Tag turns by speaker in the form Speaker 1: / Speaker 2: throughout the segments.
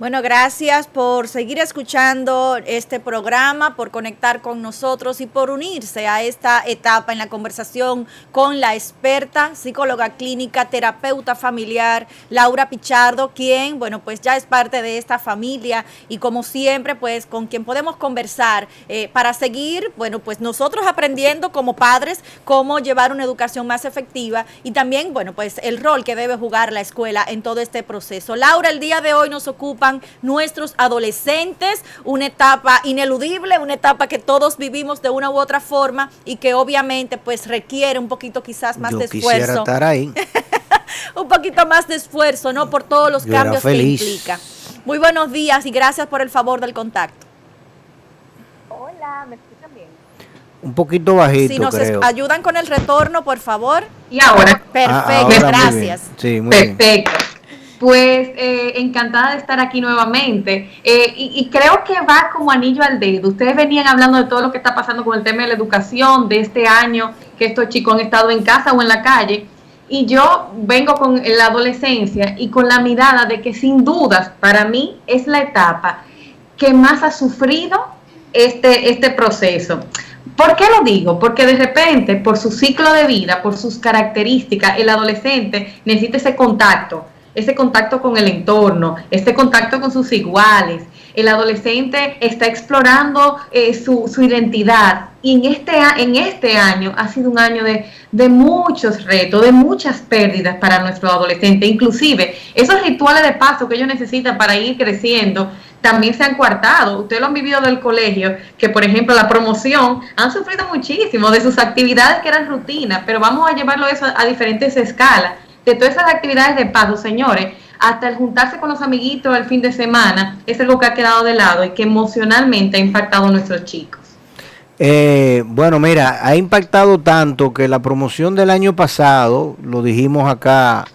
Speaker 1: Bueno, gracias por seguir escuchando este programa, por conectar con nosotros y por unirse a esta etapa en la conversación con la experta, psicóloga clínica, terapeuta familiar, Laura Pichardo, quien, bueno, pues ya es parte de esta familia y como siempre, pues con quien podemos conversar para seguir, bueno, pues nosotros aprendiendo como padres cómo llevar una educación más efectiva y también, bueno, pues el rol que debe jugar la escuela en todo este proceso. Laura, el día de hoy nos ocupan nuestros adolescentes, una etapa ineludible, una etapa que todos vivimos de una u otra forma y que obviamente pues requiere un poquito quizás más de esfuerzo.
Speaker 2: Yo quisiera estar ahí.
Speaker 1: Un poquito más de esfuerzo, ¿no? Por todos los cambios que implica. Muy buenos días y gracias por el favor del contacto.
Speaker 3: Hola, ¿me escuchan bien?
Speaker 2: Un poquito bajito,
Speaker 1: si nos
Speaker 2: creo.
Speaker 1: Ayudan con el retorno, por favor.
Speaker 3: Y ahora.
Speaker 1: Perfecto, gracias.
Speaker 2: Sí, muy
Speaker 3: perfecto. Bien. Pues encantada de estar aquí nuevamente y creo que va como anillo al dedo. Ustedes venían hablando de todo lo que está pasando con el tema de la educación, de este año que estos chicos han estado en casa o en la calle, y yo vengo con la adolescencia y con la mirada de que sin dudas para mí es la etapa que más ha sufrido este proceso. ¿Por qué lo digo? Porque de repente, por su ciclo de vida, por sus características, el adolescente necesita ese contacto con el entorno, este contacto con sus iguales. El adolescente está explorando su identidad y en este año ha sido un año de muchos retos, de muchas pérdidas para nuestro adolescente. Inclusive esos rituales de paso que ellos necesitan para ir creciendo también se han coartado. Ustedes lo han vivido del colegio, que por ejemplo la promoción han sufrido muchísimo de sus actividades que eran rutina, pero vamos a llevarlo eso a diferentes escalas. De todas esas actividades de paso, señores, hasta el juntarse con los amiguitos el fin de semana, es algo que ha quedado de lado y que emocionalmente ha impactado a nuestros chicos.
Speaker 2: Bueno, mira, ha impactado tanto que la promoción del año pasado, lo dijimos acá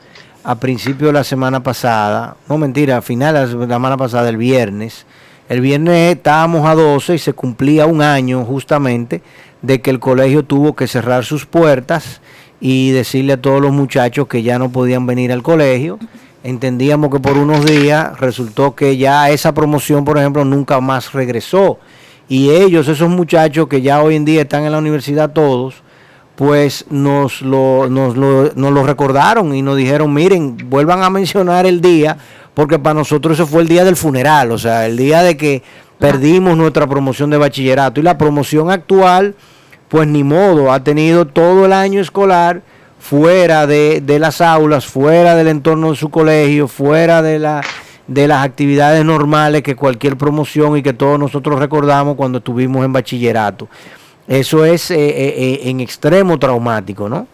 Speaker 2: a principio de la semana pasada, no mentira, a final de la semana pasada, el viernes estábamos a 12 y se cumplía un año justamente de que el colegio tuvo que cerrar sus puertas y decirle a todos los muchachos que ya no podían venir al colegio. Entendíamos que por unos días resultó que ya esa promoción, por ejemplo, nunca más regresó. Y esos muchachos que ya hoy en día están en la universidad todos, pues nos lo recordaron y nos dijeron, miren, vuelvan a mencionar el día, porque para nosotros ese fue el día del funeral, o sea, el día de que perdimos nuestra promoción de bachillerato. Y la promoción actual, pues ni modo, ha tenido todo el año escolar fuera de las aulas, fuera del entorno de su colegio, fuera de las actividades normales que cualquier promoción y que todos nosotros recordamos cuando estuvimos en bachillerato. Eso es en extremo traumático, ¿no?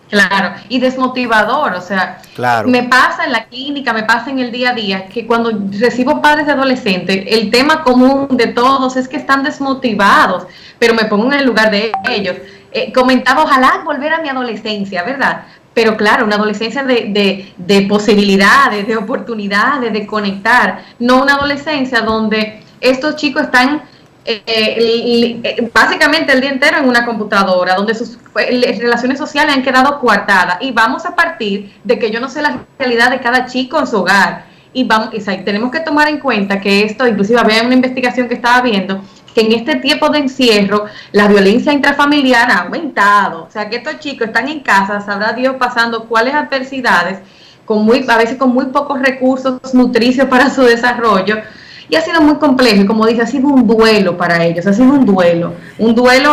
Speaker 3: Claro, y desmotivador, o sea,
Speaker 2: claro.
Speaker 3: Me pasa en la clínica, me pasa en el día a día, que cuando recibo padres de adolescentes, el tema común de todos es que están desmotivados, pero me pongo en el lugar de ellos. Comentaba, ojalá volver a mi adolescencia, ¿verdad? Pero claro, una adolescencia de posibilidades, de oportunidades, de conectar, no una adolescencia donde estos chicos están básicamente el día entero en una computadora, donde sus relaciones sociales han quedado coartadas, y vamos a partir de que yo no sé la realidad de cada chico en su hogar, y tenemos que tomar en cuenta que esto, inclusive había una investigación que estaba viendo, que en este tiempo de encierro la violencia intrafamiliar ha aumentado, o sea que estos chicos están en casa, sabrá Dios pasando cuáles adversidades, a veces con muy pocos recursos nutricios para su desarrollo. Y ha sido muy complejo, y como dice, ha sido un duelo para ellos, ha sido un duelo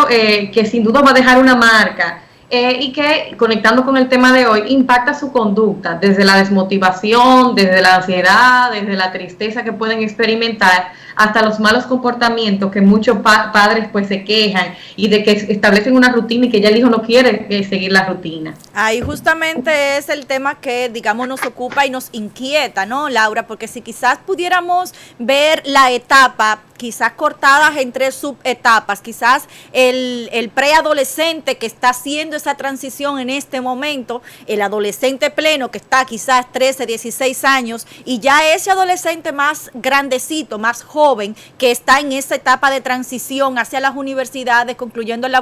Speaker 3: que sin duda va a dejar una marca y que, conectando con el tema de hoy, impacta su conducta, desde la desmotivación, desde la ansiedad, desde la tristeza que pueden experimentar, hasta los malos comportamientos que muchos padres pues se quejan y de que establecen una rutina y que ya el hijo no quiere seguir la rutina.
Speaker 1: Ahí justamente es el tema que, digamos, nos ocupa y nos inquieta, ¿no, Laura? Porque si quizás pudiéramos ver la etapa, quizás cortadas en 3 subetapas, quizás el preadolescente que está siendo viviendo esa transición en este momento, el adolescente pleno que está quizás 13, 16 años, y ya ese adolescente más grandecito, más joven, que está en esa etapa de transición hacia las universidades, concluyendo el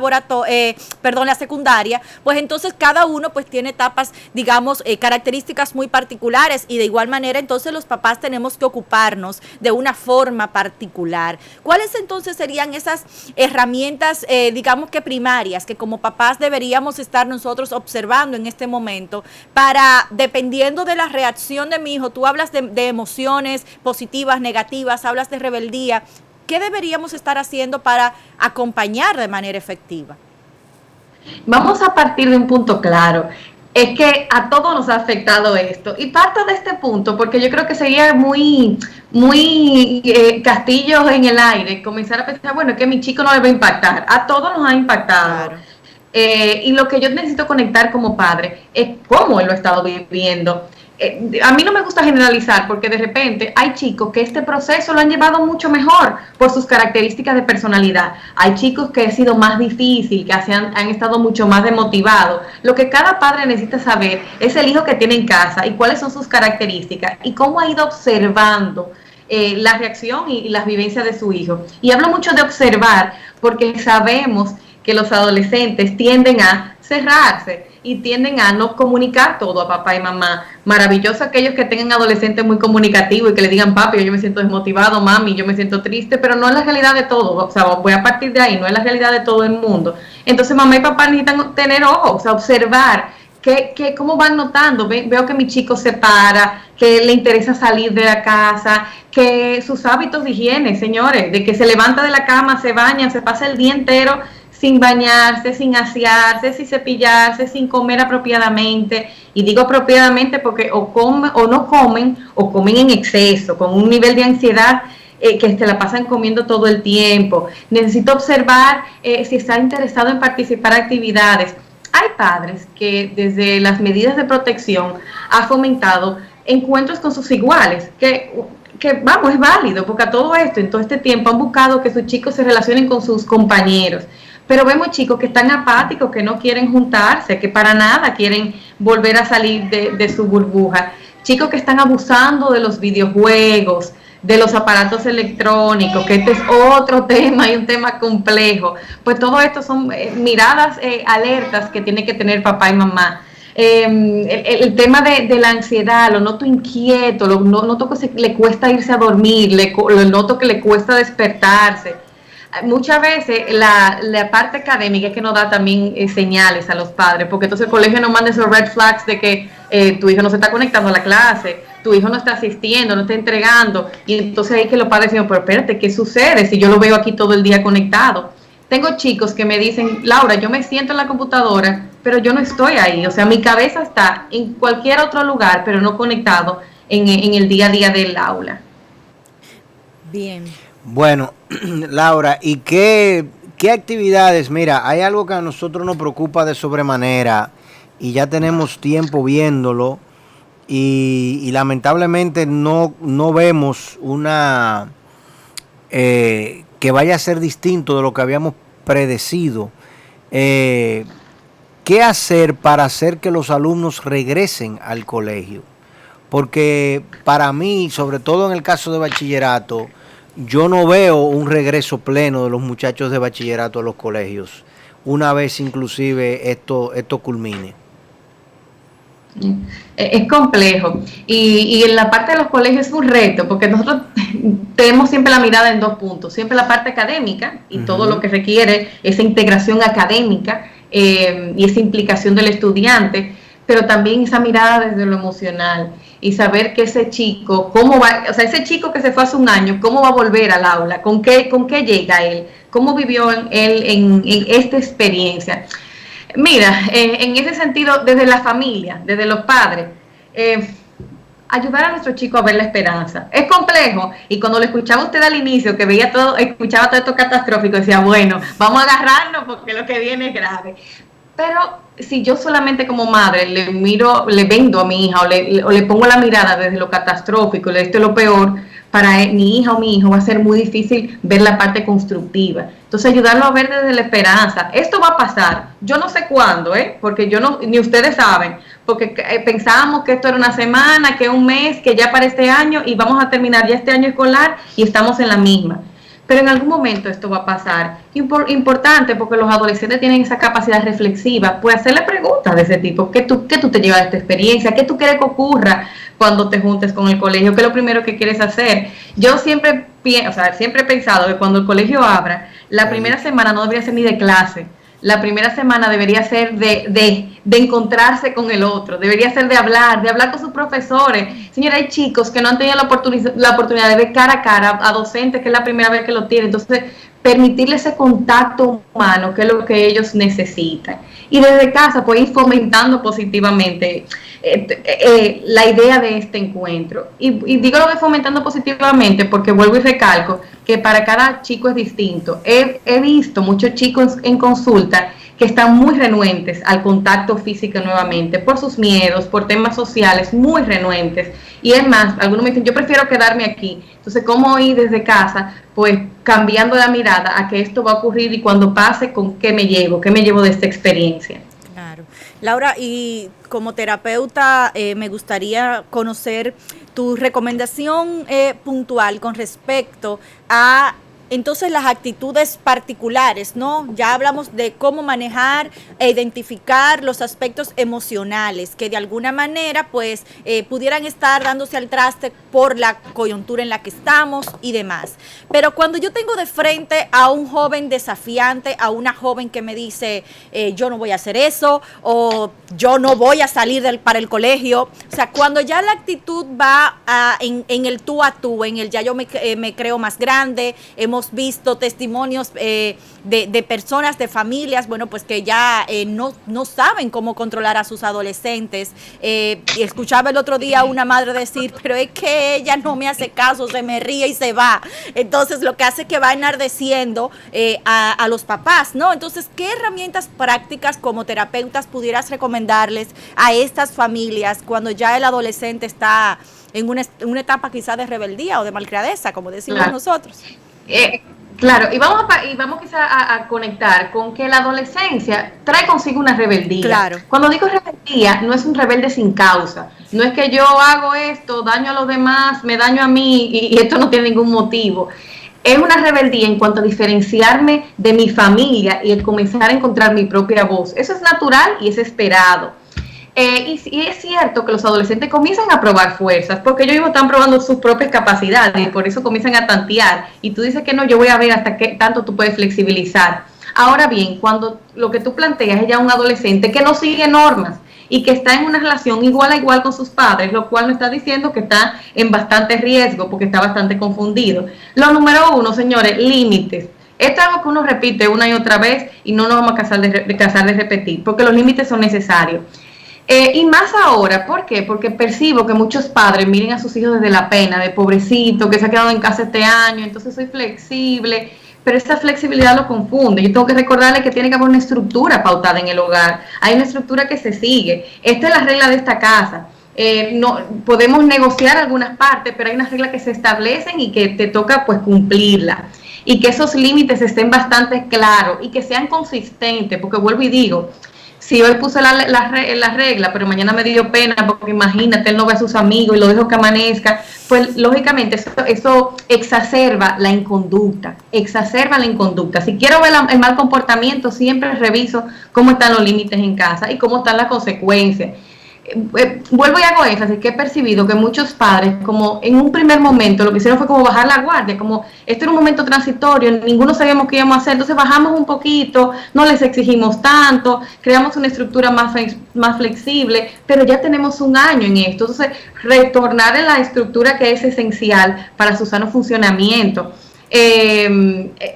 Speaker 1: la secundaria, pues entonces cada uno pues tiene etapas, digamos, características muy particulares, y de igual manera entonces los papás tenemos que ocuparnos de una forma particular. ¿Cuáles entonces serían esas herramientas, digamos que primarias, que como papás deberíamos estar nosotros observando en este momento para, dependiendo de la reacción de mi hijo, tú hablas de emociones positivas, negativas, hablas de rebeldía, ¿qué deberíamos estar haciendo para acompañar de manera efectiva?
Speaker 3: Vamos a partir de un punto claro. Es que a todos nos ha afectado esto. Y parto de este punto, porque yo creo que sería muy castillos en el aire, comenzar a pensar, bueno, es que a mi chico no le va a impactar. A todos nos ha impactado. Claro. Y lo que yo necesito conectar como padre es cómo él lo ha estado viviendo. A mí no me gusta generalizar, porque de repente hay chicos que este proceso lo han llevado mucho mejor por sus características de personalidad. Hay chicos que ha sido más difícil, que han estado mucho más desmotivados. Lo que cada padre necesita saber es el hijo que tiene en casa y cuáles son sus características y cómo ha ido observando la reacción y las vivencias de su hijo. Y hablo mucho de observar porque sabemos que los adolescentes tienden a cerrarse y tienden a no comunicar todo a papá y mamá. Maravilloso aquellos que tengan adolescentes muy comunicativos y que le digan, papi, yo me siento desmotivado, mami, yo me siento triste, pero no es la realidad de todo. O sea, voy a partir de ahí, no es la realidad de todo el mundo. Entonces mamá y papá necesitan tener ojos, o sea, observar cómo van notando. Veo que mi chico se para, que le interesa salir de la casa, que sus hábitos de higiene, señores, de que se levanta de la cama, se baña, se pasa el día entero sin bañarse, sin asearse, sin cepillarse, sin comer apropiadamente. Y digo apropiadamente porque o no comen, o comen en exceso, con un nivel de ansiedad que se la pasan comiendo todo el tiempo. Necesito observar si está interesado en participar en actividades. Hay padres que desde las medidas de protección ha fomentado encuentros con sus iguales, que vamos, es válido, porque a todo esto, en todo este tiempo han buscado que sus chicos se relacionen con sus compañeros. Pero vemos chicos que están apáticos, que no quieren juntarse, que para nada quieren volver a salir de su burbuja. Chicos que están abusando de los videojuegos, de los aparatos electrónicos, que este es otro tema y un tema complejo. Pues todo esto son miradas alertas que tiene que tener papá y mamá. El tema de la ansiedad, lo noto inquieto, lo noto que le cuesta irse a dormir, lo noto que le cuesta despertarse. Muchas veces la parte académica es que nos da también señales a los padres, porque entonces el colegio nos manda esos red flags de que tu hijo no se está conectando a la clase, tu hijo no está asistiendo, no está entregando, y entonces ahí que los padres dicen, pero espérate, ¿qué sucede si yo lo veo aquí todo el día conectado? Tengo chicos que me dicen, Laura, yo me siento en la computadora, pero yo no estoy ahí, o sea, mi cabeza está en cualquier otro lugar, pero no conectado en el día a día del aula.
Speaker 1: Bien.
Speaker 2: Bueno, Laura, ¿y qué actividades? Mira, hay algo que a nosotros nos preocupa de sobremanera y ya tenemos tiempo viéndolo y lamentablemente no vemos una que vaya a ser distinto de lo que habíamos predecido. ¿Qué hacer para hacer que los alumnos regresen al colegio? Porque para mí, sobre todo en el caso de bachillerato, yo no veo un regreso pleno de los muchachos de bachillerato a los colegios, una vez inclusive esto culmine.
Speaker 3: Es complejo y en la parte de los colegios es un reto, porque nosotros tenemos siempre la mirada en dos puntos, siempre la parte académica y todo lo que requiere esa integración académica y esa implicación del estudiante, pero también esa mirada desde lo emocional y saber que ese chico, cómo va, o sea, ese chico que se fue hace un año, cómo va a volver al aula, con qué llega él, cómo vivió él en esta experiencia. Mira, en ese sentido, desde la familia, desde los padres, ayudar a nuestro chico a ver la esperanza. Es complejo, y cuando lo escuchaba usted al inicio, que escuchaba todo esto catastrófico, decía, bueno, vamos a agarrarnos porque lo que viene es grave. Pero si yo solamente como madre le miro, le vendo a mi hija o le pongo la mirada desde lo catastrófico, de esto es lo peor, para mi hija o mi hijo va a ser muy difícil ver la parte constructiva. Entonces ayudarlo a ver desde la esperanza. Esto va a pasar, yo no sé cuándo, porque yo no, ni ustedes saben, porque pensábamos que esto era una semana, que un mes, que ya para este año, y vamos a terminar ya este año escolar y estamos en la misma. Pero en algún momento esto va a pasar. Importante, porque los adolescentes tienen esa capacidad reflexiva, pues hacerle preguntas de ese tipo. ¿Qué tú te llevas de esta experiencia? ¿Qué tú quieres que ocurra cuando te juntes con el colegio? ¿Qué es lo primero que quieres hacer? Yo siempre he pensado que cuando el colegio abra, la primera semana no debería ser ni de clase. La primera semana debería ser de encontrarse con el otro, debería ser de hablar con sus profesores. Señora, hay chicos que no han tenido la oportunidad de ver cara a cara a docentes, que es la primera vez que lo tienen. Entonces, permitirle ese contacto humano, que es lo que ellos necesitan. Y desde casa, pues ir fomentando positivamente la idea de este encuentro. Y digo lo de fomentando positivamente porque vuelvo y recalco que para cada chico es distinto. He visto muchos chicos en consulta que están muy renuentes al contacto físico nuevamente, por sus miedos, por temas sociales, muy renuentes. Y es más, algunos me dicen, yo prefiero quedarme aquí. Entonces, ¿cómo ir desde casa? Pues cambiando la mirada a que esto va a ocurrir y cuando pase, ¿con qué me llevo? ¿Qué me llevo de esta experiencia?
Speaker 1: Claro. Laura, y como terapeuta, me gustaría conocer tu recomendación puntual con respecto a entonces las actitudes particulares, ¿no? Ya hablamos de cómo manejar e identificar los aspectos emocionales que de alguna manera pues pudieran estar dándose al traste por la coyuntura en la que estamos y demás. Pero cuando yo tengo de frente a un joven desafiante, a una joven que me dice yo no voy a hacer eso o yo no voy a salir para el colegio, o sea, cuando ya la actitud va en el tú a tú, en el ya yo me creo más grande, hemos visto testimonios de personas, de familias, bueno, pues que ya no saben cómo controlar a sus adolescentes. Y escuchaba el otro día a una madre decir, pero es que ella no me hace caso, se me ríe y se va. Entonces, lo que hace es que va enardeciendo a los papás, ¿no? Entonces, ¿qué herramientas prácticas como terapeutas pudieras recomendarles a estas familias cuando ya el adolescente está en una etapa quizá de rebeldía o de malcriadeza, como decimos nosotros?
Speaker 3: Claro, y vamos quizá a conectar con que la adolescencia trae consigo una rebeldía.
Speaker 1: Claro.
Speaker 3: Cuando digo rebeldía, no es un rebelde sin causa. No es que yo hago esto, daño a los demás, me daño a mí y esto no tiene ningún motivo. Es una rebeldía en cuanto a diferenciarme de mi familia y el comenzar a encontrar mi propia voz. Eso es natural y es esperado. Y es cierto que los adolescentes comienzan a probar fuerzas, porque ellos mismos están probando sus propias capacidades y por eso comienzan a tantear. Y tú dices que no, yo voy a ver hasta qué tanto tú puedes flexibilizar. Ahora bien, cuando lo que tú planteas es ya un adolescente que no sigue normas y que está en una relación igual a igual con sus padres, lo cual nos está diciendo que está en bastante riesgo porque está bastante confundido. Lo número uno, señores, límites. Esto es algo que uno repite una y otra vez y no nos vamos a cansar de repetir, porque los límites son necesarios. Y más ahora, ¿por qué? Porque percibo que muchos padres miren a sus hijos desde la pena, de pobrecito, que se ha quedado en casa este año, entonces soy flexible, pero esa flexibilidad lo confunde. Yo tengo que recordarle que tiene que haber una estructura pautada en el hogar, hay una estructura que se sigue, esta es la regla de esta casa. No podemos negociar algunas partes, pero hay unas reglas que se establecen y que te toca pues cumplirla. Y que esos límites estén bastante claros y que sean consistentes, porque vuelvo y digo, si hoy puse la regla, pero mañana me dio pena, porque imagínate, él no ve a sus amigos y lo dejo que amanezca, pues lógicamente eso exacerba la inconducta. Si quiero ver el mal comportamiento, siempre reviso cómo están los límites en casa y cómo están las consecuencias. Vuelvo y hago énfasis que he percibido que muchos padres, como en un primer momento, lo que hicieron fue como bajar la guardia, como esto era un momento transitorio, ninguno sabíamos qué íbamos a hacer, entonces bajamos un poquito, no les exigimos tanto, creamos una estructura más flexible, pero ya tenemos un año en esto, entonces retornar en la estructura que es esencial para su sano funcionamiento.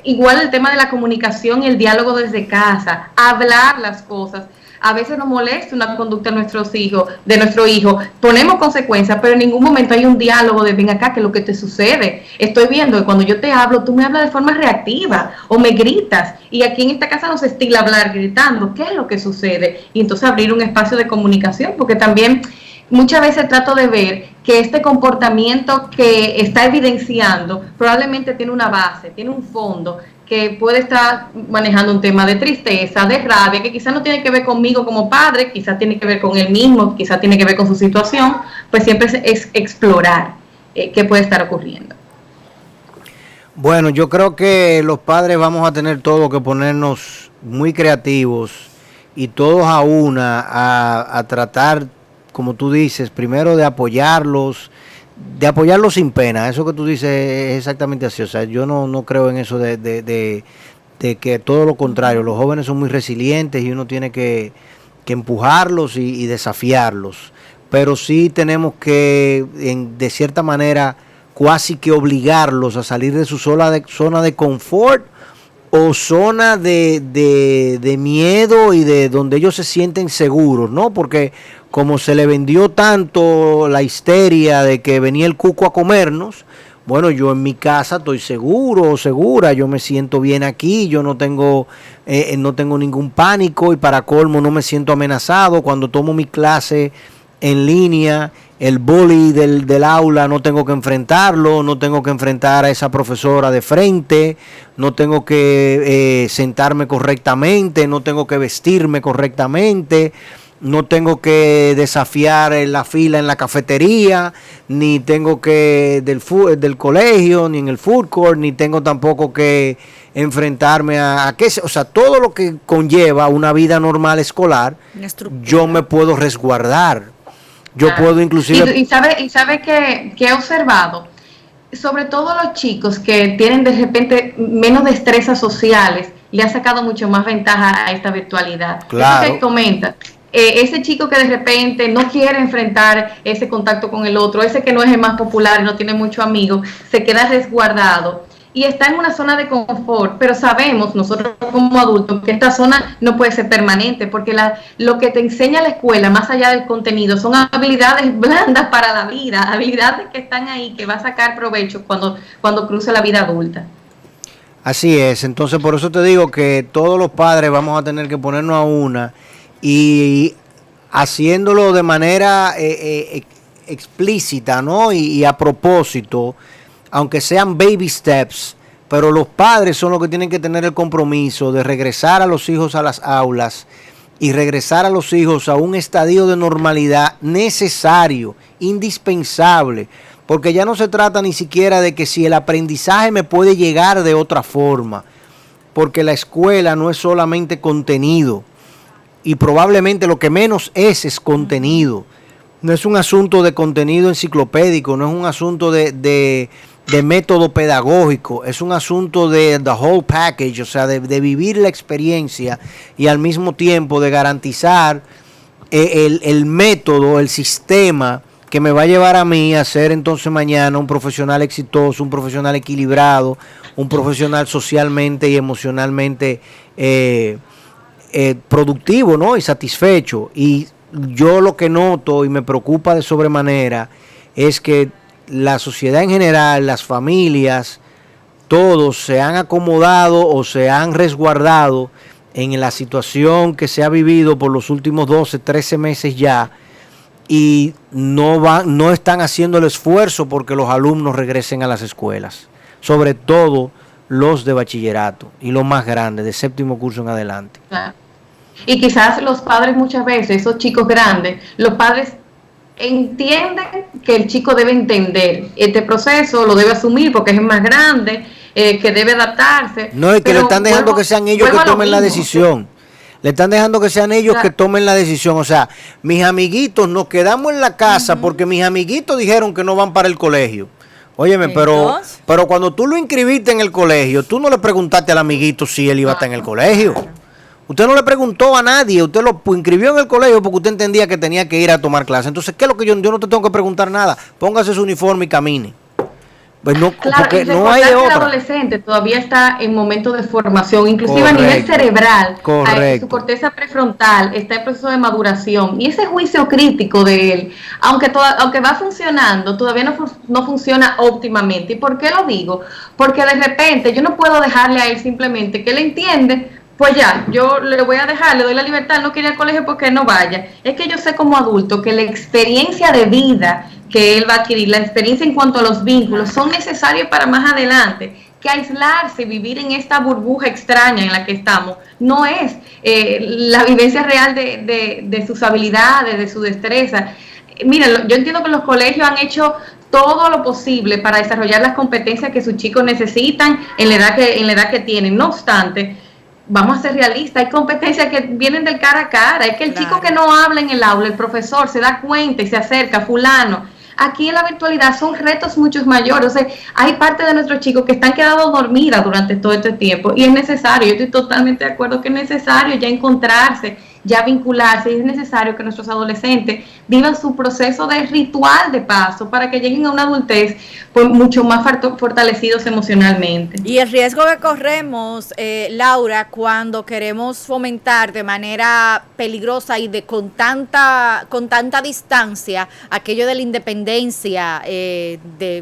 Speaker 3: Igual el tema de la comunicación y el diálogo desde casa, hablar las cosas. a veces nos molesta una conducta de nuestro hijo, ponemos consecuencias, pero en ningún momento hay un diálogo de ven acá, ¿qué es lo que te sucede? Estoy viendo que cuando yo te hablo, tú me hablas de forma reactiva o me gritas, y aquí en esta casa no se estila hablar gritando, ¿qué es lo que sucede? Y entonces abrir un espacio de comunicación, porque también muchas veces trato de ver que este comportamiento que está evidenciando probablemente tiene una base, tiene un fondo, que puede estar manejando un tema de tristeza, de rabia, que quizás no tiene que ver conmigo como padre, quizás tiene que ver con él mismo, quizás tiene que ver con su situación, pues siempre es explorar qué puede estar ocurriendo.
Speaker 2: Bueno, yo creo que los padres vamos a tener todos que ponernos muy creativos y todos a una a tratar, como tú dices, primero de apoyarlos sin pena. Eso que tú dices es exactamente así. O sea, yo no creo en eso de que todo lo contrario. Los jóvenes son muy resilientes y uno tiene que empujarlos y desafiarlos. Pero sí tenemos que, de cierta manera, casi que obligarlos a salir de su zona de confort o zona de miedo y de donde ellos se sienten seguros, ¿no? Porque como se le vendió tanto la histeria de que venía el cuco a comernos, bueno, yo en mi casa estoy seguro o segura, yo me siento bien aquí, yo no tengo ningún pánico y para colmo no me siento amenazado cuando tomo mi clase en línea. El bully del aula no tengo que enfrentarlo, no tengo que enfrentar a esa profesora de frente, no tengo que sentarme correctamente, no tengo que vestirme correctamente, no tengo que desafiar en la fila en la cafetería, ni tengo que del colegio, ni en el food court, ni tengo tampoco que enfrentarme a qué, o sea, todo lo que conlleva una vida normal escolar, yo me puedo resguardar. Yo puedo inclusive...
Speaker 3: Y sabe que he observado, sobre todo los chicos que tienen de repente menos destrezas sociales, le ha sacado mucho más ventaja a esta virtualidad.
Speaker 2: Claro.
Speaker 3: Eso que comenta, ese chico que de repente no quiere enfrentar ese contacto con el otro, ese que no es el más popular, no tiene muchos amigos, se queda resguardado y está en una zona de confort, pero sabemos nosotros como adultos que esta zona no puede ser permanente, porque lo que te enseña la escuela, más allá del contenido, son habilidades blandas para la vida, habilidades que están ahí, que va a sacar provecho cuando cruce la vida adulta.
Speaker 2: Así es, entonces por eso te digo que todos los padres vamos a tener que ponernos a una y haciéndolo de manera explícita, ¿no? Y a propósito, aunque sean baby steps, pero los padres son los que tienen que tener el compromiso de regresar a los hijos a las aulas y regresar a los hijos a un estadio de normalidad necesario, indispensable, porque ya no se trata ni siquiera de que si el aprendizaje me puede llegar de otra forma, porque la escuela no es solamente contenido y probablemente lo que menos es contenido. No es un asunto de contenido enciclopédico, no es un asunto de método pedagógico, es un asunto de the whole package, o sea, de vivir la experiencia y al mismo tiempo de garantizar el método, el sistema que me va a llevar a mí a ser entonces mañana un profesional exitoso, un profesional equilibrado, un profesional socialmente y emocionalmente productivo, ¿no? Y satisfecho. Y yo lo que noto y me preocupa de sobremanera es que la sociedad en general, las familias, todos se han acomodado o se han resguardado en la situación que se ha vivido por los últimos 12, 13 meses ya y no están haciendo el esfuerzo porque los alumnos regresen a las escuelas, sobre todo los de bachillerato y los más grandes, de séptimo curso en adelante.
Speaker 3: Y quizás los padres muchas veces, esos chicos grandes, los padres entienden que el chico debe entender este proceso, lo debe asumir porque es más grande, que debe adaptarse.
Speaker 2: No, es que le están dejando que sean ellos que tomen la decisión. Le están dejando que sean ellos que tomen la decisión. O sea, mis amiguitos, nos quedamos en la casa porque mis amiguitos dijeron que no van para el colegio. Óyeme, pero cuando tú lo inscribiste en el colegio, tú no le preguntaste al amiguito si él iba a estar en el colegio. Usted no le preguntó a nadie, usted lo inscribió en el colegio porque usted entendía que tenía que ir a tomar clase. Entonces, ¿qué es lo que yo no te tengo que preguntar nada? Póngase su uniforme y camine. Pues no,
Speaker 3: claro,
Speaker 2: porque
Speaker 3: y
Speaker 2: no hay de
Speaker 3: que el
Speaker 2: otra.
Speaker 3: adolescente todavía está en momento de formación, inclusive
Speaker 2: Correcto,
Speaker 3: a nivel cerebral.
Speaker 2: correcto.
Speaker 3: Su corteza prefrontal está en proceso de maduración y ese juicio crítico de él, aunque va funcionando, todavía no funciona óptimamente. ¿Y por qué lo digo? Porque de repente yo no puedo dejarle a él simplemente que él entiende. Pues ya, yo le voy a dejar, le doy la libertad, no quiere ir al colegio porque no vaya. Es que yo sé como adulto que la experiencia de vida que él va a adquirir, la experiencia en cuanto a los vínculos, son necesarios para más adelante. Que aislarse, vivir en esta burbuja extraña en la que estamos, no es la vivencia real de sus habilidades, de su destreza. Miren, yo entiendo que los colegios han hecho todo lo posible para desarrollar las competencias que sus chicos necesitan en la edad que tienen. No obstante, vamos a ser realistas, hay competencias que vienen del cara a cara, es que el chico que no habla en el aula, el profesor se da cuenta y se acerca, fulano. Aquí en la virtualidad son retos muchos mayores, o sea, hay parte de nuestros chicos que están quedando dormidas durante todo este tiempo y es necesario, yo estoy totalmente de acuerdo que es necesario ya encontrarse, ya vincularse, y es necesario que nuestros adolescentes vivan su proceso de ritual de paso para que lleguen a una adultez pues mucho más fortalecidos emocionalmente.
Speaker 1: Y el riesgo que corremos, Laura, cuando queremos fomentar de manera peligrosa y con tanta distancia aquello de la independencia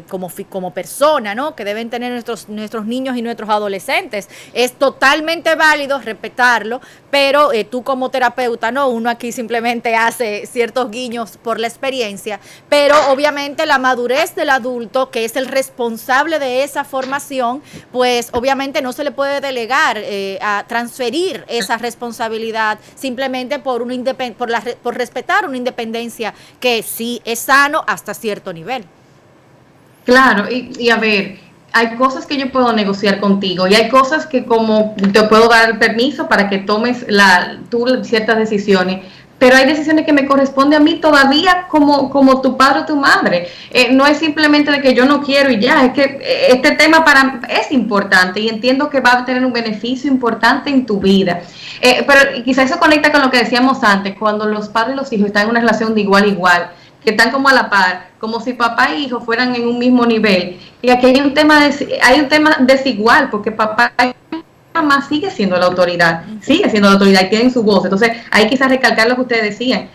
Speaker 1: como persona, ¿no? Que deben tener nuestros niños y nuestros adolescentes, es totalmente válido respetarlo, pero tú como terapeuta, no, uno aquí simplemente hace ciertos guiños por la experiencia, pero obviamente la madurez del adulto, que es el responsable de esa formación, pues obviamente no se le puede delegar a transferir esa responsabilidad simplemente por respetar una independencia que sí es sano hasta cierto nivel.
Speaker 3: Claro, y a ver, hay cosas que yo puedo negociar contigo y hay cosas que como te puedo dar el permiso para que tomes tú ciertas decisiones, pero hay decisiones que me corresponden a mí todavía como tu padre o tu madre. No es simplemente de que yo no quiero y ya, es que este tema es importante y entiendo que va a tener un beneficio importante en tu vida. Pero quizás eso conecta con lo que decíamos antes, cuando los padres y los hijos están en una relación de igual a igual, que están como a la par, como si papá e hijo fueran en un mismo nivel. Y aquí hay un tema desigual, porque papá y mamá sigue siendo la autoridad y tienen su voz. Entonces, hay quizás recalcar lo que ustedes decían.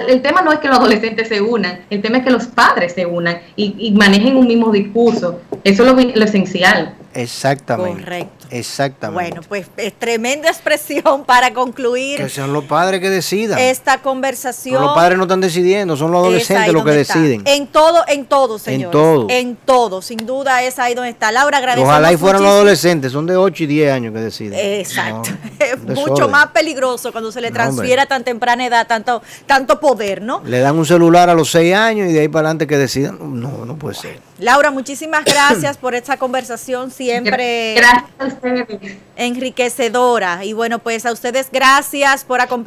Speaker 3: El tema no es que los adolescentes se unan, el tema es que los padres se unan y manejen un mismo discurso. Eso es lo esencial.
Speaker 2: Exactamente.
Speaker 1: Correcto.
Speaker 2: Exactamente.
Speaker 1: Bueno, pues es tremenda expresión para concluir.
Speaker 2: Que sean los padres que decidan.
Speaker 1: Esta conversación.
Speaker 2: No, los padres no están decidiendo, son los adolescentes los que deciden.
Speaker 1: En todo, señores. En todo, sin duda es ahí donde está. Laura, agradecemos.
Speaker 2: Ojalá y fueran los adolescentes, son de 8 y 10 años que deciden.
Speaker 1: Exacto.
Speaker 2: No,
Speaker 1: mucho más peligroso cuando se le transfiere a tan temprana edad tanto poder, ¿no?
Speaker 2: Le dan un celular a los 6 años y de ahí para adelante que decidan. No puede ser.
Speaker 1: Laura, muchísimas gracias por esta conversación siempre
Speaker 3: Gracias a ustedes.
Speaker 1: enriquecedora. Y bueno, pues a ustedes gracias por acompañarnos.